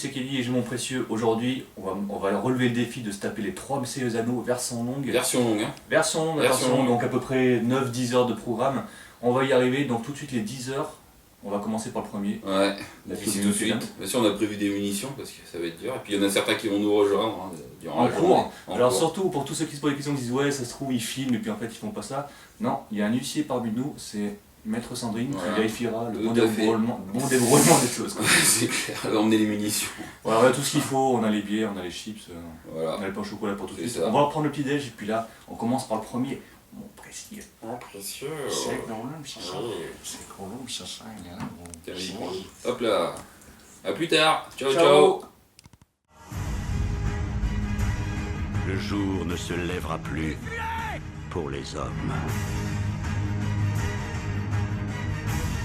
c'est Kelly et Mon Précieux. Aujourd'hui, on va relever le défi de se taper les 3 Seigneurs des Anneaux version longue. Version longue, hein. Version longue, donc à peu près 9-10 heures de programme. On va y arriver, donc tout de suite les 10 heures. On va commencer par le premier. Ouais, La tout de suite. Bien sûr, on a prévu des munitions parce que ça va être dur. Et puis il y en a certains qui vont nous rejoindre durant En la cours. journée. Alors surtout pour tous ceux qui se posent des questions, qui disent ouais, ça se trouve ils filment et puis en fait ils font pas ça. Non, il y a un huissier parmi nous, c'est Maître Sandrine qui vérifiera le bon déroulement des choses. C'est clair, elle va emmener les munitions. Voilà, on a tout ce qu'il faut, on a les bières, on a les chips, Voilà. on a le pain au chocolat pour tout de suite. Ça. On va reprendre le petit déj et puis là, on commence par le premier. Mon précieux. Oh, précieux. C'est quand même ça. C'est quand même ça, là. Hop là. À plus tard. Ciao, Ciao. ciao. Le jour ne se lèvera plus pour les hommes.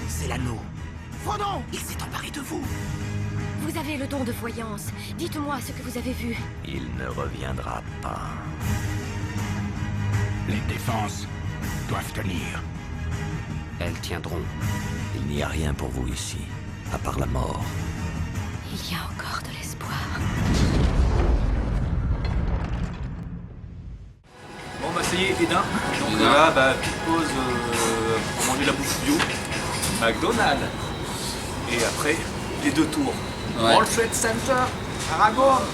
C'est l'anneau. Frodon, il s'est emparé de vous. Vous avez le don de voyance. Dites-moi ce que vous avez vu. Il ne reviendra pas. Les défenses doivent tenir. Elles tiendront. Il n'y a rien pour vous ici, à part la mort. Il y a encore de l'espoir. Bon bah ça y est, Edin. Donc là, bah, petite pause pour manger la bouffe bio. McDonald's. Et après, les 2 tours. Ouais. World Trade Center, Aragon.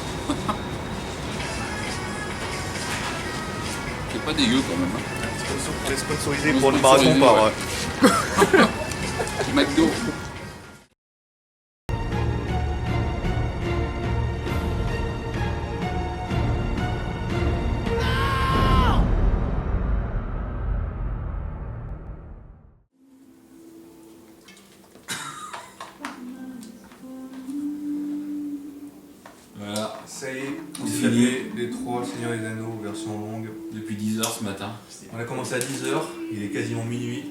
C'est pas dégueu quand même. Hein. C'est sponsorisé pour le marathon par... McDo. Voilà, Ça y est, on C'est s'est fini. tapé les 3 Seigneurs des Anneaux version longue. depuis 10 h ce matin. On a commencé à 10h, il est quasiment minuit.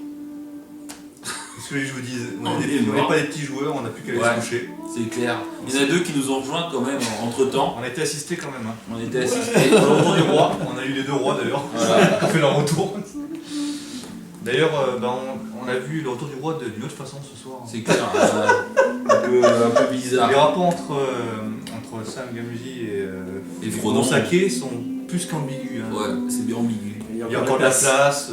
Qu'est-ce que je vous dis? On On est n'est mort. pas des petits joueurs, on n'a plus qu'à aller Ouais. se coucher. C'est clair. Il y en a 2 qui nous ont rejoints quand même entre temps. On a été assistés quand même. Hein. On était assistés. Au retour du roi, on a eu les 2 rois d'ailleurs, Voilà. qui ont fait leur retour. D'ailleurs, on a vu le retour du roi d'une autre façon ce soir. C'est clair. Un peu bizarre. Les rapports entre Sam Gamgee et Frodon. Sake sont plus qu'ambigus. Hein. Ouais, c'est bien ambigu. Il y a encore de la place.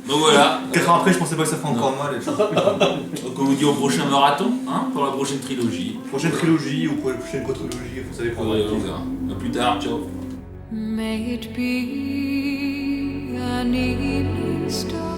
Donc voilà. 4 ans après, je pensais pas que ça ferait encore mal. Donc on vous dit au prochain marathon, hein, pour la prochaine trilogie. Prochaine trilogie ou prochaine quadrilogie, ça dépend. Ouais, on verra. A plus tard, ciao. May it be an evening star.